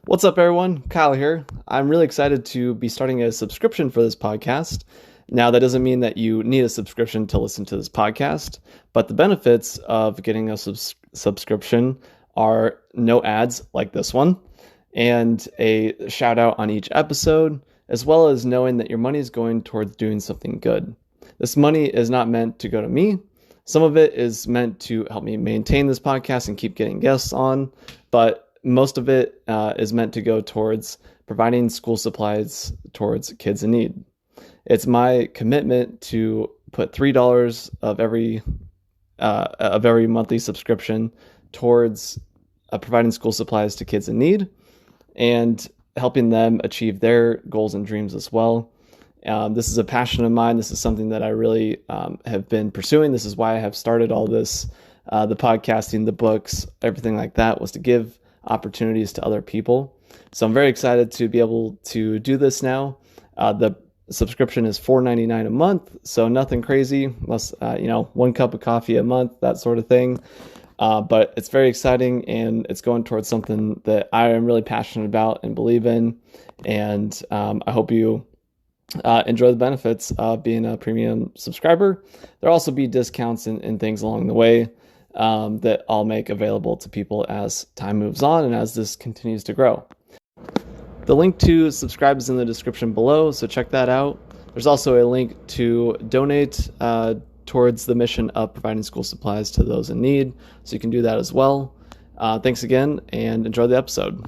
What's up, everyone? Kyle here. I'm really excited to be starting a subscription for this podcast. Now, that doesn't mean that you need a subscription to listen to this podcast, but the benefits of getting a subscription are no ads like this one, and a shout out on each episode, as well as knowing that your money is going towards doing something good. This money is not meant to go to me. Some of it is meant to help me maintain this podcast and keep getting guests on, but most of it is meant to go towards providing school supplies towards kids in need. It's my commitment to put $3 of every monthly subscription towards providing school supplies to kids in need and helping them achieve their goals and dreams as well. This is a passion of mine. This is something that I really have been pursuing. This is why I have started all this, the podcasting, the books, everything like that, was to give opportunities to other people. So I'm very excited to be able to do this now. The subscription is $4.99 a month, so nothing crazy, unless one cup of coffee a month, that sort of thing. But it's very exciting, and it's going towards something that I am really passionate about and believe in. And I hope you enjoy the benefits of being a premium subscriber. There'll also be discounts and things along the way that I'll make available to people as time moves on and as this continues to grow. The link to subscribe is in the description below, so check that out. There's also a link to donate towards the mission of providing school supplies to those in need, so you can do that as well. Thanks again, and enjoy the episode.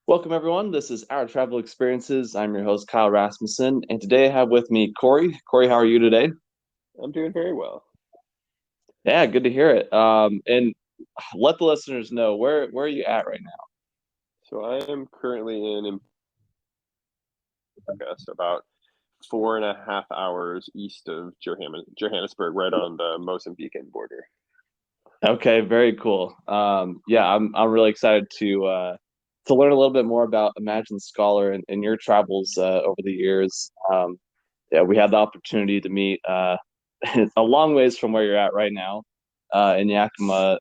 Welcome, everyone. This is Our Travel Experiences. I'm your host, Kyle Rasmussen, and today I have with me Corey. Corey, how are you today? I'm doing very well. Yeah, good to hear it. And let the listeners know, where are you at right now? So I am currently in America, so about 4.5 hours east of Johannesburg, right on the Mozambican border. Okay, very cool. Yeah, I'm really excited to learn a little bit more about Imagine Scholar and your travels over the years. Yeah, we had the opportunity to meet a long ways from where you're at right now in Yakima,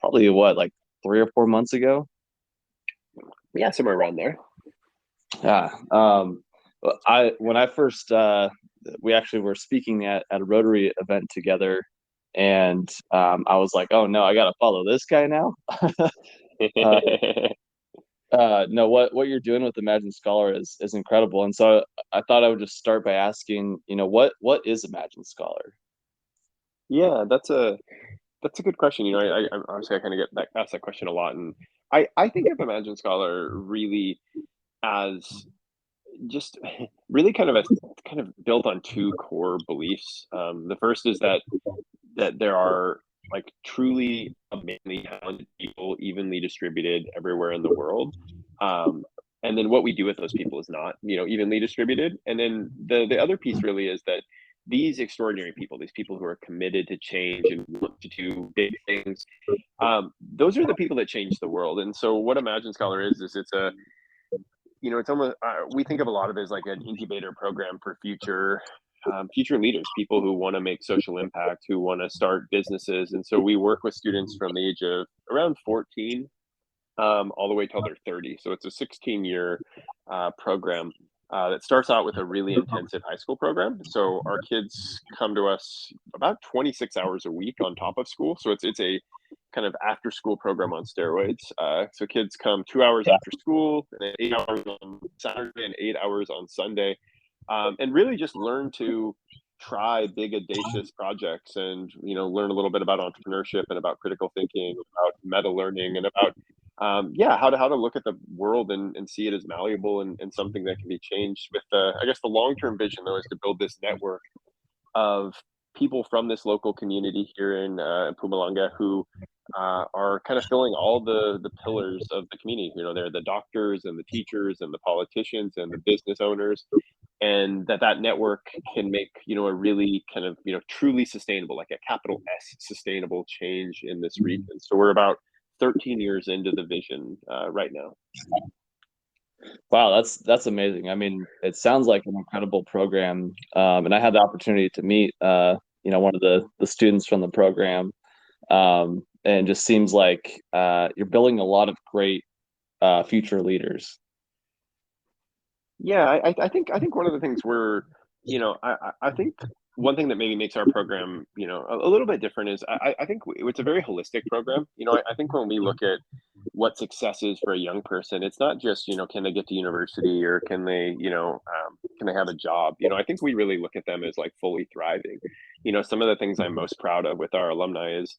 probably like 3 or 4 months ago. Yeah, somewhere around there. Yeah. When I first we actually were speaking at a Rotary event together, and I was like, oh no, I gotta follow this guy now. uh, no, what you're doing with Imagine Scholar is incredible, and so I thought I would just start by asking, what is Imagine Scholar? Yeah, that's a good question. I honestly I kind of get asked that question a lot, and I think of Imagine Scholar really as just really kind of built on two core beliefs. The first is that there are like truly amazingly talented people evenly distributed everywhere in the world. Um, and then what we do with those people is not, evenly distributed. And then the other piece really is that these extraordinary people, these people who are committed to change and want to do big things, those are the people that change the world. And so what Imagine Scholar is it's almost we think of a lot of it as like an incubator program for future leaders, people who want to make social impact, who want to start businesses. And so we work with students from the age of around 14 all the way till they're 30. So it's a 16-year program that starts out with a really intensive high school program. So our kids come to us about 26 hours a week on top of school. So it's a kind of after school program on steroids. So kids come 2 hours after school, and then 8 hours on Saturday and 8 hours on Sunday, and really just learn to try big audacious projects and learn a little bit about entrepreneurship and about critical thinking, about meta learning, and about how to look at the world and see it as malleable and something that can be changed. With I guess the long term vision though is to build this network of people from this local community here in Pumalanga who are kind of filling all the pillars of the community. They're the doctors and the teachers and the politicians and the business owners, and that network can make a really kind of truly sustainable, like a capital S sustainable change in this region. So we're about 13 years into the vision right now. Wow, that's amazing. I mean, it sounds like an incredible program, and I had the opportunity to meet one of the students from the program, and just seems like you're building a lot of great future leaders. Yeah, I think one of the things we're, I think one thing that maybe makes our program, a little bit different is I think it's a very holistic program. I think when we look at what success is for a young person, it's not just, can they get to university or can they have a job? I think we really look at them as like fully thriving. Some of the things I'm most proud of with our alumni is,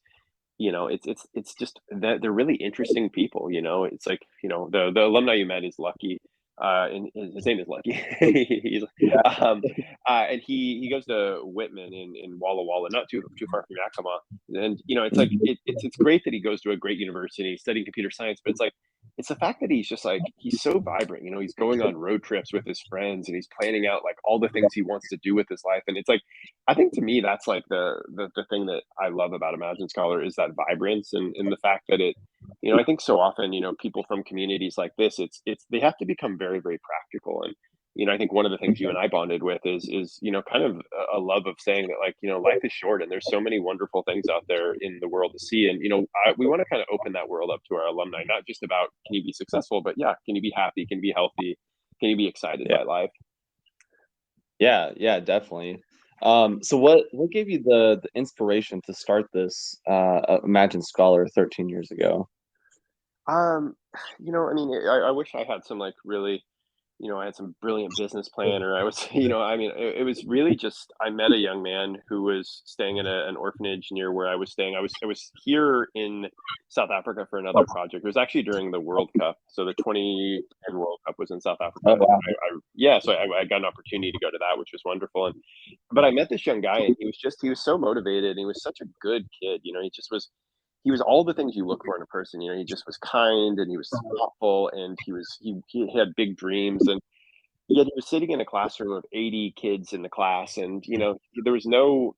it's just that they're really interesting people. It's like, the alumni you met is Lucky, and his name is Lucky. He's Yeah. um and he goes to Whitman in Walla Walla, not too far from Yakima. And it's like it's great that he goes to a great university studying computer science, but it's the fact that he's just like he's so vibrant. He's going on road trips with his friends and he's planning out like all the things he wants to do with his life. And it's like I think to me that's like the thing that I love about Imagine Scholar is that vibrance and the fact that I think so often, people from communities like this, it's they have to become very, very practical. And I think one of the things you and I bonded with is kind of a love of saying that like life is short and there's so many wonderful things out there in the world to see. And we want to kind of open that world up to our alumni, not just about can you be successful, but yeah, can you be happy, can you be healthy, can you be excited Yeah. by life? Yeah, definitely. So what gave you the inspiration to start this Imagine Scholar 13 years ago? Um, I mean, I wish I had some like really, I had some brilliant business plan, or I was, I mean, it was really just I met a young man who was staying in an orphanage near where I was staying. I was here in South Africa for another project. It was actually during the World Cup, so the 2010 World Cup was in South Africa. Oh And wow. yeah, so I got an opportunity to go to that, which was wonderful. And but I met this young guy, and he was so motivated. And he was such a good kid. He was all the things you look for in a person. He just was kind and he was thoughtful and he had big dreams. And yet he was sitting in a classroom of 80 kids in the class, and there was no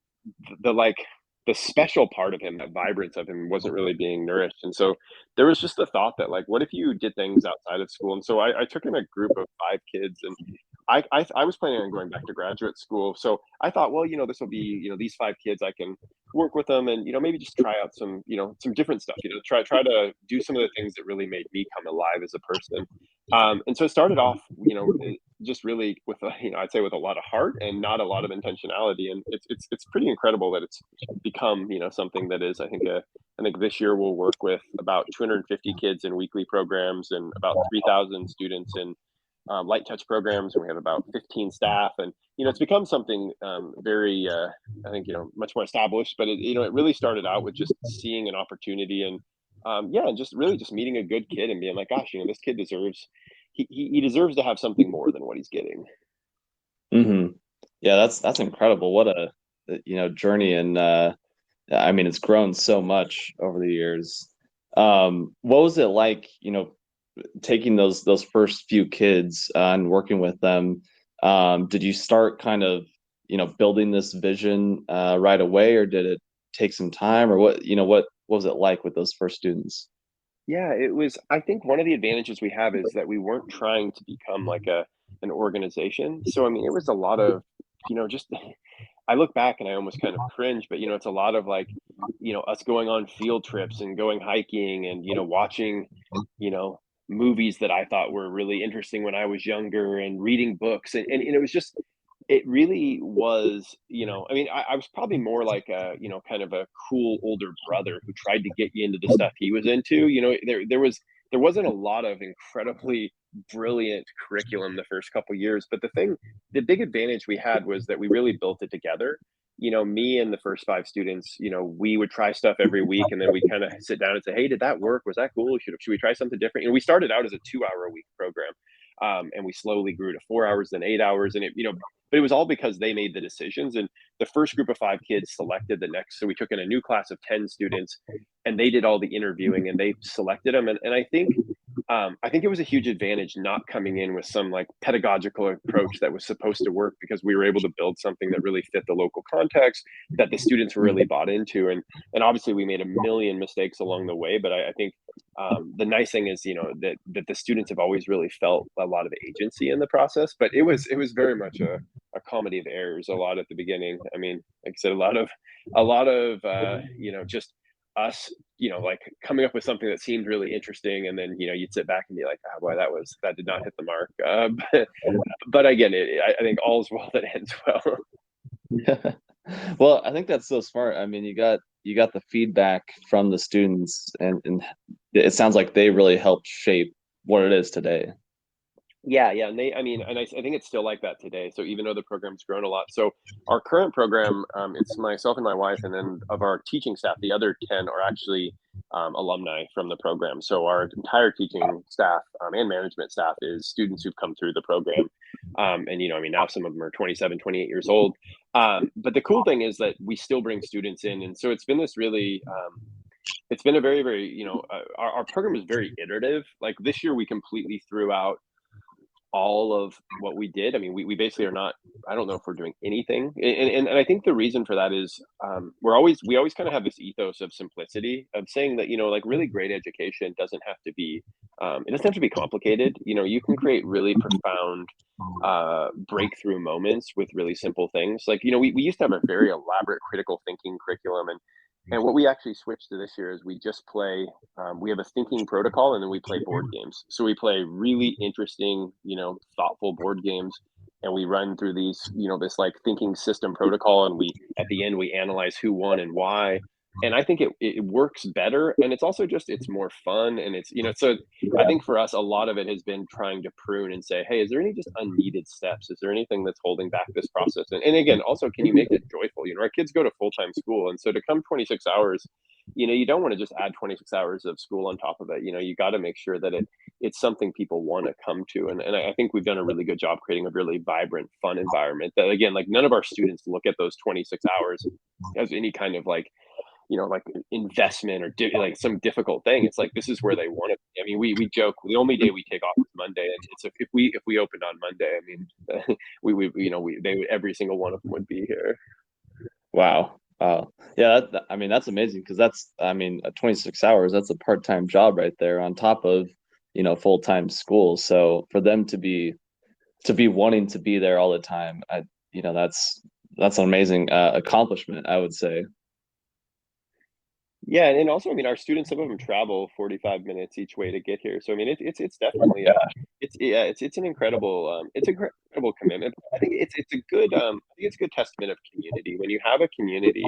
the like the special part of him, that vibrance of him wasn't really being nourished. And so there was just the thought that like, what if you did things outside of school? And so I took in a group of 5 kids, and I was planning on going back to graduate school. So I thought, well, this will be, these 5 kids, I can work with them and, maybe just try out some different stuff, try to do some of the things that really made me come alive as a person. And so it started off, just really with, I'd say with a lot of heart and not a lot of intentionality. And it's pretty incredible that it's become, something that is, I think this year we'll work with about 250 kids in weekly programs and about 3,000 students in light touch programs, and we have about 15 staff. And it's become something very, I think much more established. But it really started out with just seeing an opportunity, and yeah, and just really just meeting a good kid and being like, gosh, this kid deserves he deserves to have something more than what he's getting. Hmm. Yeah, that's incredible. What a journey, and I mean it's grown so much over the years. What was it like, taking those first few kids and working with them? Did you start kind of building this vision right away, or did it take some time, or what was it like with those first students? Yeah, it was. I think one of the advantages we have is that we weren't trying to become like an organization. So I mean, it was a lot of, just I look back and I almost kind of cringe, but it's a lot of like, us going on field trips and going hiking and watching, you know, movies that I thought were really interesting when I was younger and reading books and it was just it really was, I mean, I was probably more like a, kind of a cool older brother who tried to get you into the stuff he was into. There wasn't a lot of incredibly brilliant curriculum the first couple years, but the big advantage we had was that we really built it together. Me and the first 5 students, we would try stuff every week, and then we kind of sit down and say, "Hey, did that work? Was that cool? Should we try something different?" We started out as a 2 hour a week program, and we slowly grew to 4 hours, then 8 hours, and but it was all because they made the decisions. And the first group of 5 kids selected the next. So we took in a new class of 10 students, and they did all the interviewing and they selected them. And I think it was a huge advantage not coming in with some like pedagogical approach that was supposed to work, because we were able to build something that really fit the local context that the students were really bought into. And obviously we made a million mistakes along the way, but I think The nice thing is, that the students have always really felt a lot of agency in the process, but it was very much a comedy of errors a lot at the beginning. I mean, like I said, a lot of just us, like coming up with something that seemed really interesting, and then you'd sit back and be like, oh boy, that did not hit the mark. But again, I think all's well that ends well. Yeah. Well, I think that's so smart. I mean, you got the feedback from the students, and it sounds like they really helped shape what it is today. Yeah, yeah, and I mean, and I think it's still like that today. So even though the program's grown a lot, so our current program, it's myself and my wife, and then of our teaching staff, the other 10 are actually alumni from the program. So our entire teaching staff and management staff is students who've come through the program. And I mean, now some of them are 27, 28 years old. But the cool thing is that we still bring students in, and so it's been this really it's been a very, very, our program is very iterative. Like this year, we completely threw out all of what we did. I mean, we basically are not. I don't know if we're doing anything, and I think the reason for that is we always kind of have this ethos of simplicity, of saying that like really great education doesn't have to be it doesn't have to be complicated. You can create really profound breakthrough moments with really simple things. Like we used to have a very elaborate critical thinking curriculum, and what we actually switched to this year is we just play. We have a thinking protocol, and then we play board games. So we play really interesting, thoughtful board games, and we run through these, this like thinking system protocol, and we at the end we analyze who won and why. And I think it works better, and it's also just it's more fun, and it's so I think for us a lot of it has been trying to prune and say, hey, is there any just unneeded steps? Is there anything that's holding back this process? And again, also, can you make it joyful? Our kids go to full-time school, and so to come 26 hours, you don't want to just add 26 hours of school on top of it. You got to make sure that it's something people want to come to, and I think we've done a really good job creating a really vibrant, fun environment that, again, like none of our students look at those 26 hours as any kind of like investment or like some difficult thing. It's like this is where they want to be. I mean, we joke the only day we take off is Monday, and it's if we opened on Monday, I mean, every single one of them would be here. Wow. Wow. Yeah, I mean, that's amazing because I mean, 26 hours, that's a part-time job right there on top of, full-time school. So for them to be wanting to be there all the time, that's an amazing accomplishment, I would say. Yeah, and also, I mean, our students, some of them travel 45 minutes each way to get here. So I mean, it's definitely it's yeah, it's an incredible incredible commitment. I think it's a good I think it's a good testament of community when you have a community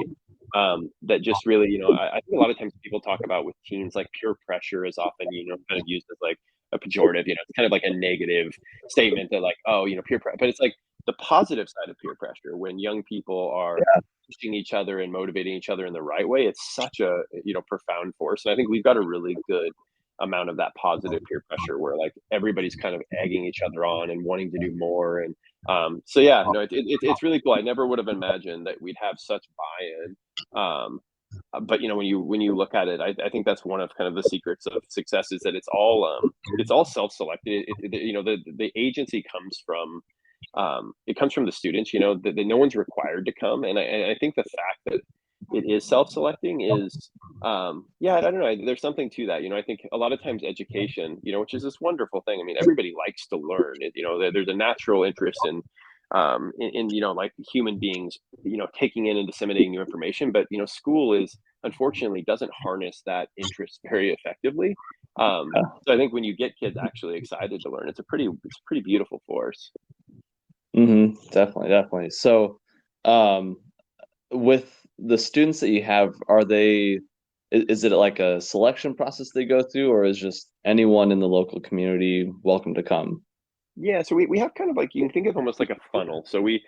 that just really, I think a lot of times people talk about with teens like peer pressure is often kind of used as like a pejorative. It's kind of like a negative statement that like, oh, peer pressure, but it's like the positive side of peer pressure when young people are pushing each other and motivating each other in the right way. It's such a profound force, and I think we've got a really good amount of that positive peer pressure where like everybody's kind of egging each other on and wanting to do more. And so yeah, no, it's really cool. I never would have imagined that we'd have such buy-in. But when you look at it, I think that's one of kind of the secrets of success is that it's all self-selected. The agency comes from it comes from the students, that no one's required to come. And I think the fact that it is self-selecting is, yeah, I don't know. There's something to that. I think a lot of times education, which is this wonderful thing. I mean, everybody likes to learn. There's a natural interest in like human beings, taking in and disseminating new information. But school is unfortunately doesn't harness that interest very effectively. So I think when you get kids actually excited to learn, it's a pretty beautiful force. Definitely, definitely. So, um, with the students that you have, is it like a selection process they go through, or is just anyone in the local community welcome to come? Yeah, so we have kind of like you can think of almost like a funnel. So we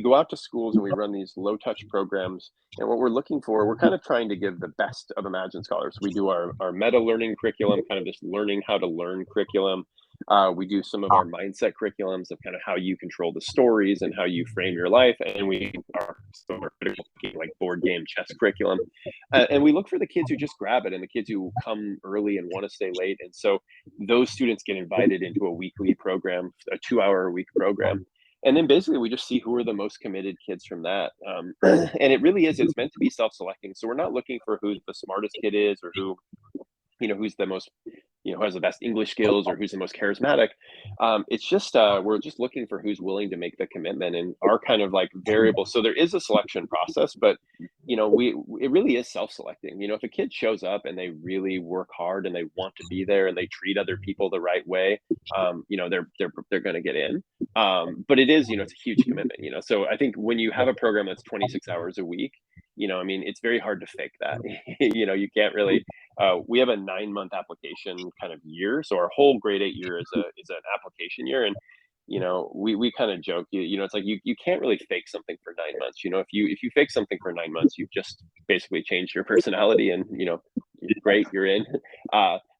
go out to schools and we run these low touch programs. And what we're looking for, we're kind of trying to give the best of Imagine Scholars. We do our meta learning curriculum, kind of this learning how to learn curriculum. We do some of our mindset curriculums of kind of how you control the stories and how you frame your life. And we are some of our critical thinking, like board game chess curriculum. And we look for the kids who just grab it and the kids who come early and want to stay late. And so those students get invited into a weekly program, a 2 hour a week program. And then basically we just see who are the most committed kids from that. And it's meant to be self-selecting. So we're not looking for who the smartest kid is or who who's the most, who has the best English skills or who's the most charismatic. It's just we're just looking for who's willing to make the commitment and our kind of like variable. So there is a selection process, but we it really is self-selecting. If a kid shows up and they really work hard and they want to be there and they treat other people the right way, they're going to get in. But it is, it's a huge commitment. So I think when you have a program that's 26 hours a week, I mean, it's very hard to fake that. You can't really. We have a 9-month application kind of year, so our whole grade 8 year is an application year, and we kind of joke, it's like you can't really fake something for 9 months. If you fake something for 9 months, you've just basically changed your personality, and great, you're in.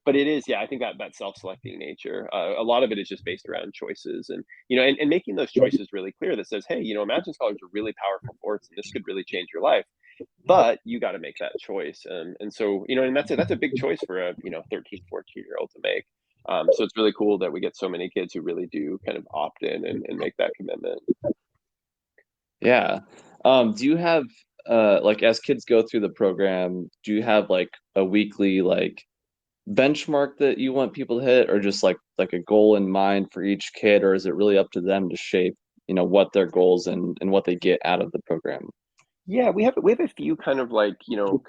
But it is, yeah, I think that self-selecting nature, a lot of it is just based around choices, and and making those choices really clear that says, hey, Imagine Scholars are really powerful force, and this could really change your life, but you got to make that choice. And so, and that's a big choice for a 13, 14-year old to make. So it's really cool that we get so many kids who really do kind of opt in and make that commitment. Yeah. Do you have like as kids go through the program, do you have like a weekly like benchmark that you want people to hit, or just like a goal in mind for each kid, or is it really up to them to shape, what their goals and what they get out of the program? Yeah, we have a few kind of like,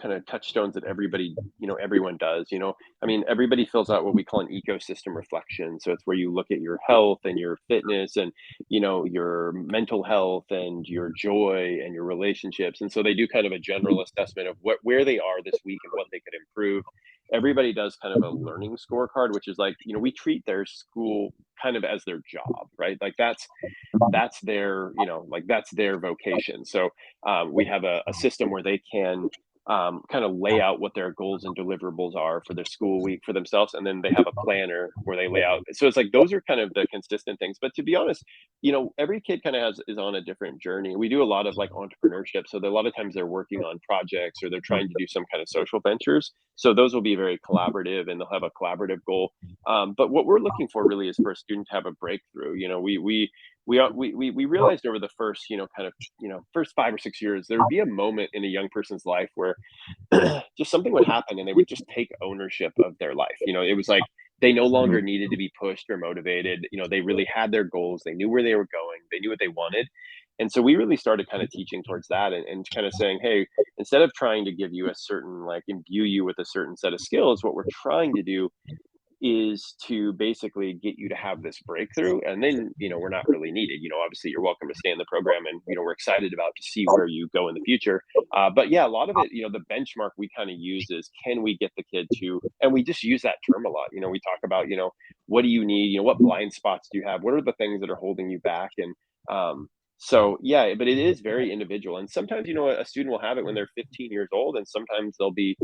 kind of touchstones that everyone does. I mean, everybody fills out what we call an ecosystem reflection. So it's where you look at your health and your fitness and, your mental health and your joy and your relationships. And so they do kind of a general assessment of where they are this week and what they could improve. Everybody does kind of a learning scorecard, which is like, we treat their school kind of as their job, right? Like that's their, like that's their vocation. So we have a system where they can kind of lay out what their goals and deliverables are for their school week for themselves, and then they have a planner where they lay out. So it's like those are kind of the consistent things. But to be honest, every kid kind of is on a different journey. We do a lot of like entrepreneurship, so a lot of times they're working on projects or they're trying to do some kind of social ventures. So those will be very collaborative, and they'll have a collaborative goal. But what we're looking for really is for a student to have a breakthrough. We realized over the first kind of first 5 or 6 years there would be a moment in a young person's life where just something would happen and they would just take ownership of their life. It was like they no longer needed to be pushed or motivated. They really had their goals, they knew where they were going, they knew what they wanted. And so we really started kind of teaching towards that, and kind of saying, hey, instead of trying to give you a certain, like, imbue you with a certain set of skills, what we're trying to do is to basically get you to have this breakthrough, and then we're not really needed. Obviously you're welcome to stay in the program, and we're excited about to see where you go in the future. But yeah, a lot of it, the benchmark we kind of use is, can we get the kid to, and we just use that term a lot. We talk about, what do you need, what blind spots do you have, what are the things that are holding you back? And so yeah, but it is very individual, and sometimes a student will have it when they're 15 years old, and sometimes they'll be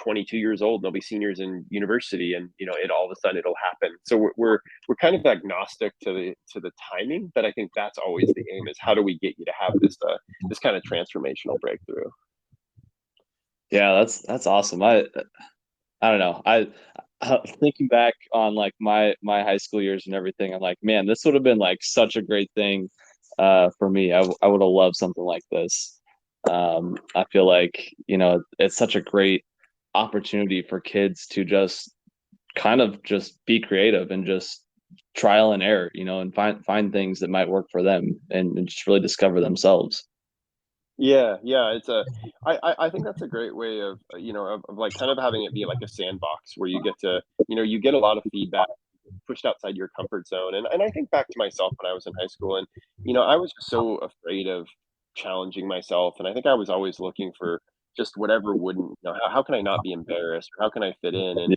22 years old, and they'll be seniors in university, and it all of a sudden it'll happen. So we're kind of agnostic to the timing, but I think that's always the aim, is how do we get you to have this kind of transformational breakthrough. Yeah, that's awesome. I don't know. Thinking back on like my high school years and everything, I'm like, man, this would have been like such a great thing for me. I would have loved something like this. I feel like, it's such a great opportunity for kids to just kind of just be creative and just trial and error, and find things that might work for them, and just really discover themselves. Yeah, I think that's a great way of, of like kind of having it be like a sandbox where you get to, you get a lot of feedback pushed outside your comfort zone. And I think back to myself when I was in high school, and I was so afraid of challenging myself, and I think I was always looking for just whatever wouldn't, how can I not be embarrassed, or how can I fit in? And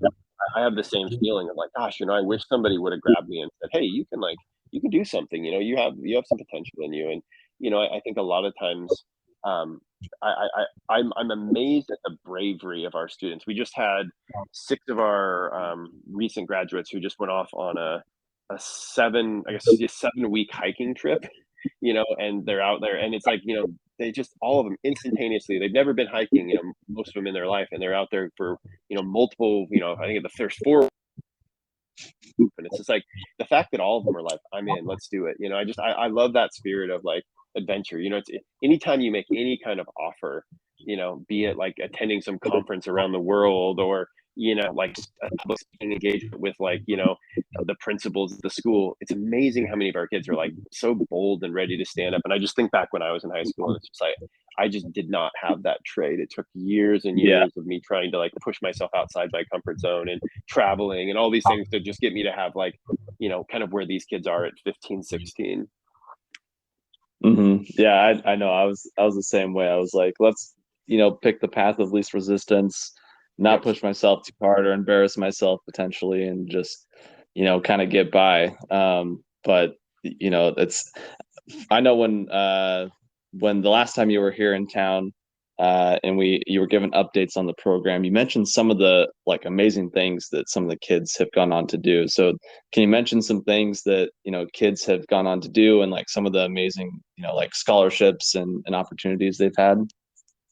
I have the same feeling of like, gosh, I wish somebody would have grabbed me and said, hey, you can do something, you have some potential in you. And I think a lot of times, um, I'm amazed at the bravery of our students. We just had 6 of our recent graduates who just went off on a 7-week hiking trip, and they're out there, and it's like, they just, all of them instantaneously, they've never been hiking, most of them in their life, and they're out there for, multiple, I think the first 4, and it's just like the fact that all of them are like, I'm in, let's do it. I love that spirit of like adventure. It's anytime you make any kind of offer, be it like attending some conference around the world, or like public speaking engagement with like, the principals of the school. It's amazing how many of our kids are like so bold and ready to stand up. And I just think back when I was in high school, and it's just like, I just did not have that trait. It took years and Yeah. years of me trying to like push myself outside my comfort zone and traveling and all these things to just get me to have like, kind of where these kids are at 15, 16. Yeah, I know. I was the same way. I was like, let's, pick the path of least resistance, not push myself too hard or embarrass myself potentially, and just, kind of get by. But it's I know when the last time you were here in town, and you were given updates on the program, you mentioned some of the like amazing things that some of the kids have gone on to do. So can you mention some things that kids have gone on to do, and like some of the amazing like scholarships and opportunities they've had?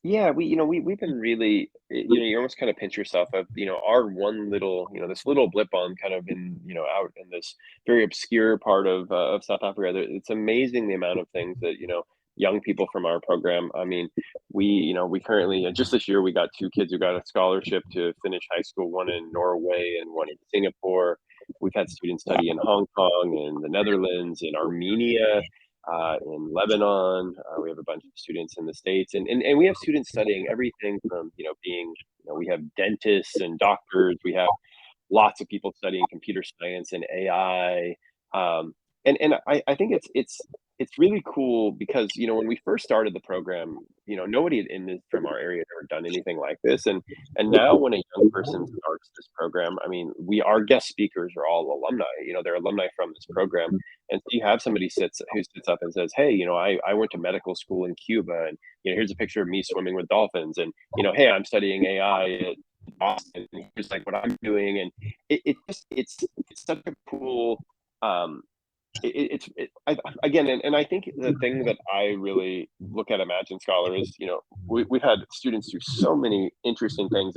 Yeah, we've been really, you almost kind of pinch yourself of, our one little, this little blip on kind of in, out in this very obscure part of South Africa. It's amazing the amount of things that, young people from our program. I mean, we currently, just this year, we got two kids who got a scholarship to finish high school, one in Norway and one in Singapore. We've had students study in Hong Kong, in the Netherlands, in Armenia, in Lebanon. We have a bunch of students in the States, and we have students studying everything from, being, we have dentists and doctors. We have lots of people studying computer science and AI. And I think it's really cool because, when we first started the program, nobody in this from our area had ever done anything like this. And now when a young person starts this program, I mean, our guest speakers are all alumni, they're alumni from this program. And so you have somebody who sits up and says, hey, I went to medical school in Cuba, and here's a picture of me swimming with dolphins, and hey, I'm studying AI at Boston, and here's like what I'm doing. And it's such a cool, again, and I think the thing that I really look at Imagine Scholar is, we've had students do so many interesting things,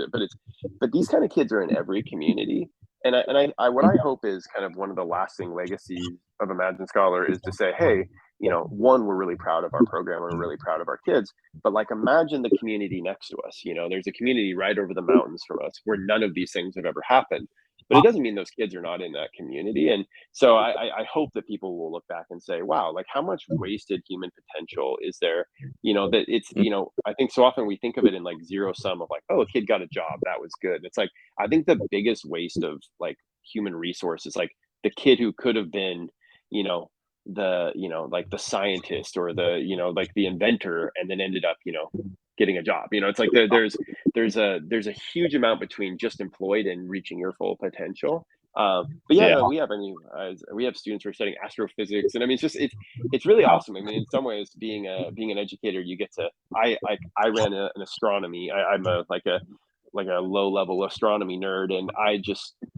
but these kind of kids are in every community. And what I hope is kind of one of the lasting legacies of Imagine Scholar is to say, hey, one, we're really proud of our program, we're really proud of our kids, but like imagine the community next to us. There's a community right over the mountains from us where none of these things have ever happened. But it doesn't mean those kids are not in that community. And so I hope that people will look back and say, wow, like how much wasted human potential is there? That it's, I think so often we think of it in like zero sum of like, oh, a kid got a job, that was good. And it's like, I think the biggest waste of like human resources, like the kid who could have been, like the scientist or like the inventor, and then ended up, getting a job. It's like there's a huge amount between just employed and reaching your full potential. But yeah, no, we have students who are studying astrophysics, and I mean it's really awesome. I mean, in some ways, being an educator, you get to I ran an astronomy. I'm a low level astronomy nerd, and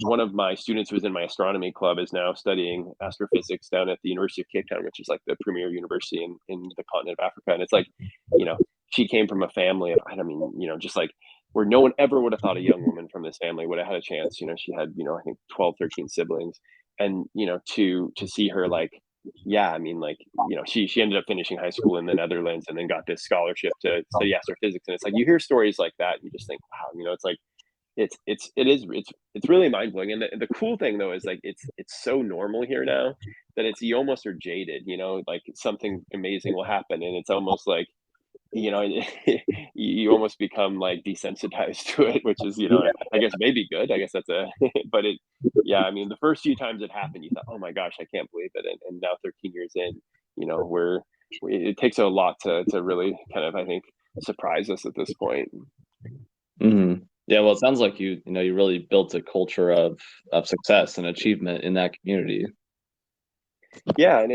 one of my students who was in my astronomy club is now studying astrophysics down at the University of Cape Town, which is like the premier university in the continent of Africa. And it's like, she came from a family of, I mean, just like where no one ever would have thought a young woman from this family would have had a chance. She had, I think 12, 13 siblings. And, to see her like, yeah, I mean, like, she ended up finishing high school in the Netherlands and then got this scholarship to study astrophysics. And it's like, you hear stories like that and you just think, wow, it's like, it's really mind blowing. And the cool thing though is like it's so normal here now that you almost are jaded, like something amazing will happen and it's almost like, you almost become like desensitized to it, which is, I guess maybe good. I guess that's but yeah, I mean, the first few times it happened, you thought, oh my gosh, I can't believe it. And now 13 years in, it takes a lot to really kind of, I think, surprise us at this point. Yeah, well, it sounds like you really built a culture of success and achievement in that community. Yeah, and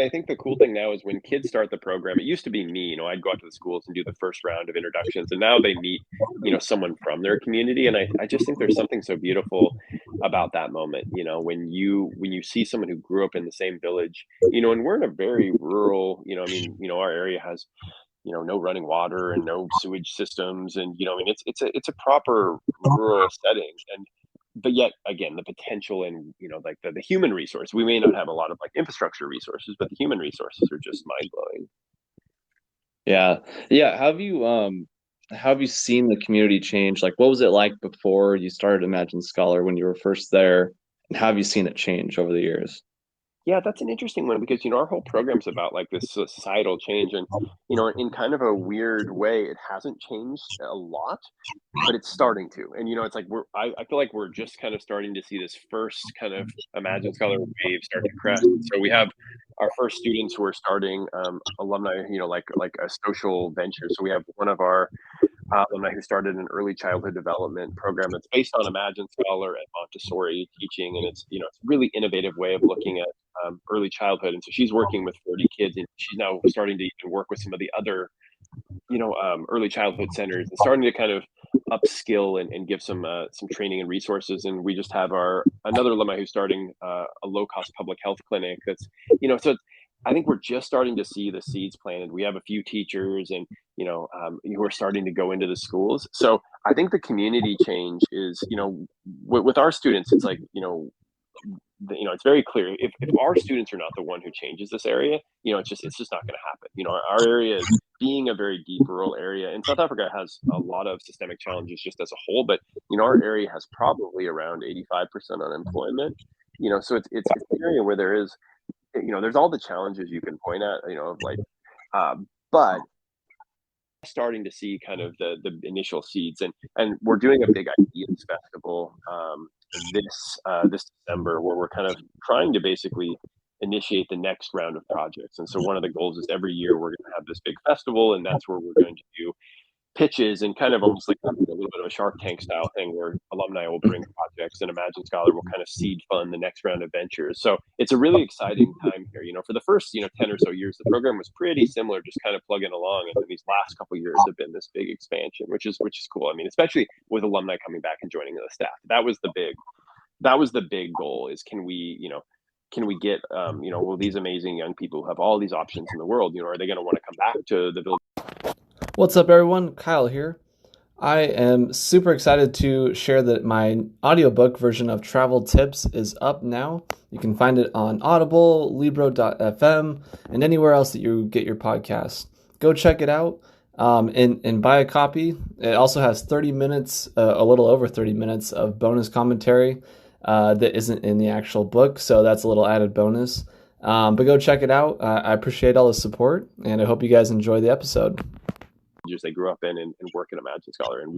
I think the cool thing now is when kids start the program, it used to be me, I'd go out to the schools and do the first round of introductions, and now they meet, someone from their community. And I just think there's something so beautiful about that moment, when you see someone who grew up in the same village, and we're in a very rural, I mean, our area has, no running water and no sewage systems. And, I mean, it's a proper rural setting. But yet again, the potential and, like the human resource, we may not have a lot of like infrastructure resources, but the human resources are just mind blowing. Yeah. Have you how have you seen the community change? Like, what was it like before you started Imagine Scholar when you were first there, and how have you seen it change over the years? Yeah, that's an interesting one because, our whole program's about like this societal change. And, in kind of a weird way, it hasn't changed a lot, but it's starting to. And, it's like I feel like we're just kind of starting to see this first kind of Imagine Scholar wave start to crest. So we have our first students who are starting alumni, like a social venture. So we have one of our alumni who started an early childhood development program that's based on Imagine Scholar and Montessori teaching, and it's a really innovative way of looking at early childhood. And so she's working with 40 kids, and she's now starting to even work with some of the other early childhood centers and starting to kind of upskill and give some training and resources. And we just have our another alumni who's starting a low cost public health clinic. That's so I think we're just starting to see the seeds planted. We have a few teachers and who are starting to go into the schools. So I think the community change is with our students, it's like it's very clear if our students are not the one who changes this area, it's just not going to happen. Our area is being a very deep rural area, and South Africa has a lot of systemic challenges just as a whole. But our area has probably around 85% unemployment. So it's an area where there's all the challenges you can point at. Of like, but starting to see kind of the initial seeds, and we're doing a big ideas festival this December where we're kind of trying to basically initiate the next round of projects. And so one of the goals is every year we're going to have this big festival, and that's where we're going to do pitches and kind of almost like a little bit of a Shark Tank style thing where alumni will bring projects and Imagine Scholar will kind of seed fund the next round of ventures. So it's a really exciting time here. For the first 10 or so years, the program was pretty similar, just kind of plugging along, and then these last couple of years have been this big expansion, which is cool. I mean, especially with alumni coming back and joining the staff. That was the big goal, is can we get will these amazing young people who have all these options in the world, are they going to want to come back to the village? What's up, everyone? Kyle here. I am super excited to share that my audiobook version of Travel Tips is up now. You can find it on Audible, Libro.fm, and anywhere else that you get your podcasts. Go check it out and buy a copy. It also has 30 minutes, a little over 30 minutes of bonus commentary that isn't in the actual book, so that's a little added bonus. But go check it out. I appreciate all the support, and I hope you guys enjoy the episode. They grew up in and work at Imagine Scholar, and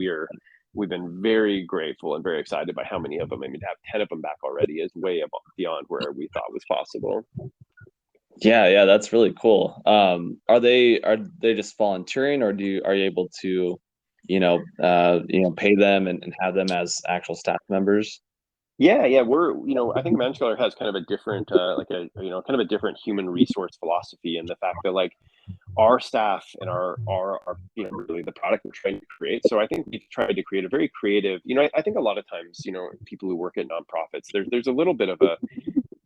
we've been very grateful and very excited by how many of them. I mean, to have 10 of them back already is way beyond where we thought was possible. Yeah, that's really cool. Are they just volunteering, or are you able to pay them and have them as actual staff members? Yeah, we're I think Imagine Scholar has kind of a different kind of a different human resource philosophy, and the fact that like our staff and our really the product we're trying to create. So I think we've tried to create a very creative, I think a lot of times, people who work at nonprofits, there's a little bit of a,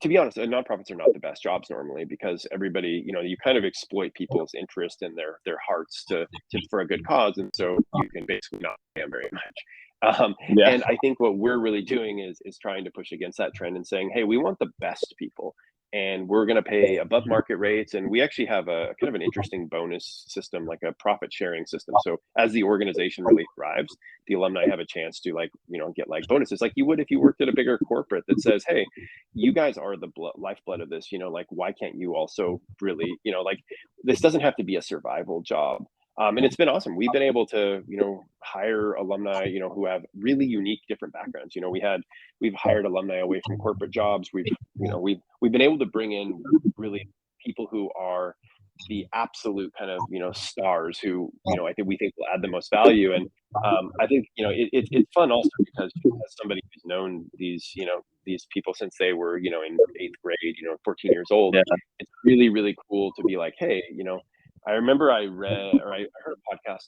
to be honest, nonprofits are not the best jobs normally, because everybody, you kind of exploit people's interest and their hearts to for a good cause. And so you can basically not pay them very much. And I think what we're really doing is trying to push against that trend and saying, hey, we want the best people, and we're going to pay above market rates. And we actually have a kind of an interesting bonus system, like a profit sharing system. So as the organization really thrives, the alumni have a chance to get like bonuses like you would if you worked at a bigger corporate that says, hey, you guys are the lifeblood of this, like, why can't you also really, like, this doesn't have to be a survival job. And it's been awesome. We've been able to, hire alumni, who have really unique, different backgrounds. We've hired alumni away from corporate jobs. We've been able to bring in really people who are the absolute kind of stars who I think will add the most value. And I think it's fun also because as somebody who's known these people since they were in 8th grade, 14 years old, it's really, really cool to be like, hey, I remember I read or I heard a podcast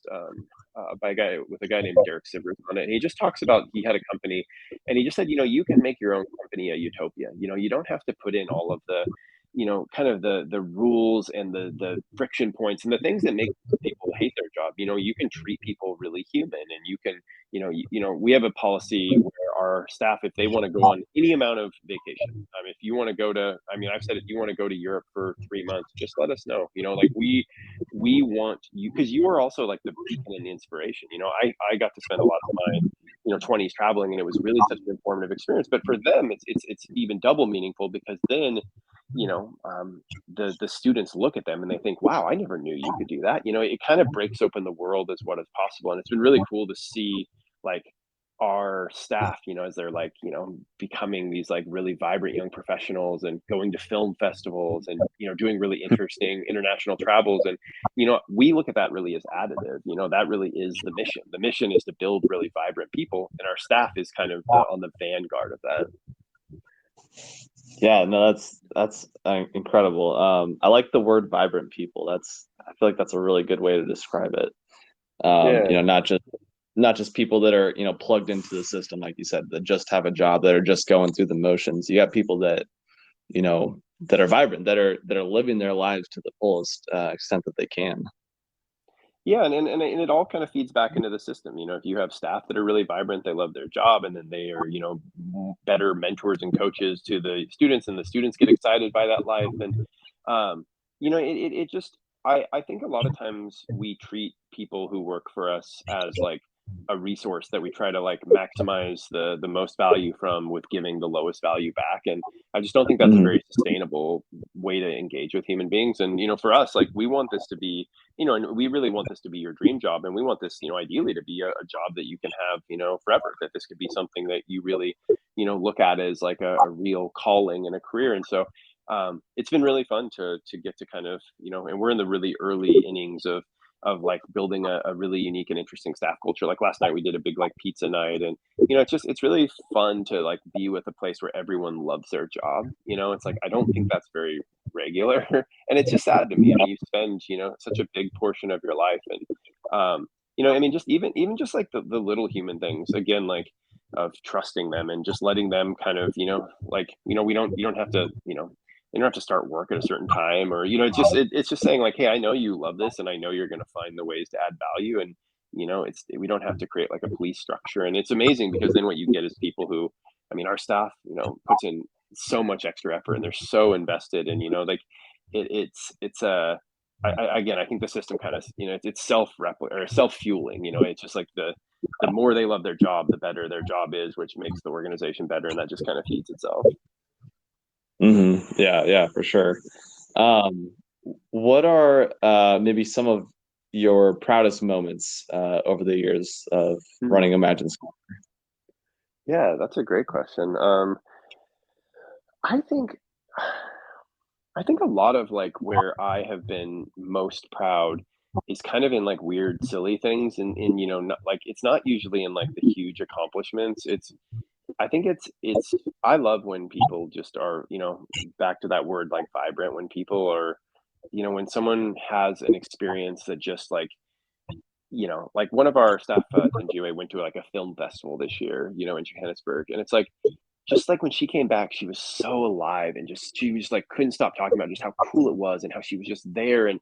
by a guy named Derek Sivers on it, and he just talks about, he had a company, and he just said, you can make your own company a utopia. You don't have to put in all of the kind of the rules and the friction points and the things that make people hate their job. You can treat people really human, and you can we have a policy where our staff, if they want to go on any amount of vacation, if you want to go to, I've said, if you want to go to Europe for 3 months, just let us know. Like we we want you, because you are also like the beacon and the inspiration. I got to spend a lot of my 20s traveling, and it was really such an informative experience. But for them, it's even double meaningful, because then the students look at them and they think, wow, I never knew you could do that. It kind of breaks open the world as what is possible. And it's been really cool to see, like, our staff, as they're like, becoming these like really vibrant young professionals and going to film festivals and, doing really interesting international travels. And, we look at that really as additive. That really is the mission. The mission is to build really vibrant people, and our staff is kind of on the vanguard of that. Yeah, no, that's incredible. I like the word vibrant people. I feel like that's a really good way to describe it. Yeah. Not just people that are, plugged into the system, like you said, that just have a job, that are just going through the motions. You got people that, that are vibrant, that are living their lives to the fullest extent that they can. Yeah, and it all kind of feeds back into the system. If you have staff that are really vibrant, they love their job, and then they are, better mentors and coaches to the students, and the students get excited by that life. And it just, I think a lot of times we treat people who work for us as like a resource that we try to like maximize the most value from, with giving the lowest value back. And I just don't think that's a very sustainable way to engage with human beings. And for us, like, we want this to be, and we really want this to be your dream job, and we want this, ideally to be a job that you can have, forever. That this could be something that you really, look at as like a real calling and a career. And so it's been really fun to get to kind of, and we're in the really early innings of like building a really unique and interesting staff culture. Like last night we did a big like pizza night, and it's really fun to like be with a place where everyone loves their job. It's like, I don't think that's very regular. And it's just sad to me. I mean, you spend such a big portion of your life, and I mean, just even just like the little human things, again, like of trusting them and just letting them kind of, like, we don't you don't have to, you don't have to start work at a certain time, or it's just saying like, hey, I know you love this, and I know you're going to find the ways to add value. And we don't have to create like a police structure. And it's amazing, because then what you get is people who, I mean, our staff puts in so much extra effort, and they're so invested. And like again, I think the system kind of, it's self-fueling. It's just like the more they love their job, the better their job is, which makes the organization better, and that just kind of feeds itself. Yeah, for sure. What are maybe some of your proudest moments over the years of running Imagine Scholar? Yeah, that's a great question. I think a lot of like where I have been most proud is kind of in like weird, silly things, and not, like, it's not usually in like the huge accomplishments. I think I love when people just are, back to that word, like vibrant, when people are, when someone has an experience that just like, like one of our staff, Tanjue, went to like a film festival this year, in Johannesburg. And it's like, just like when she came back, she was so alive, and she was like, couldn't stop talking about just how cool it was and how she was just there. And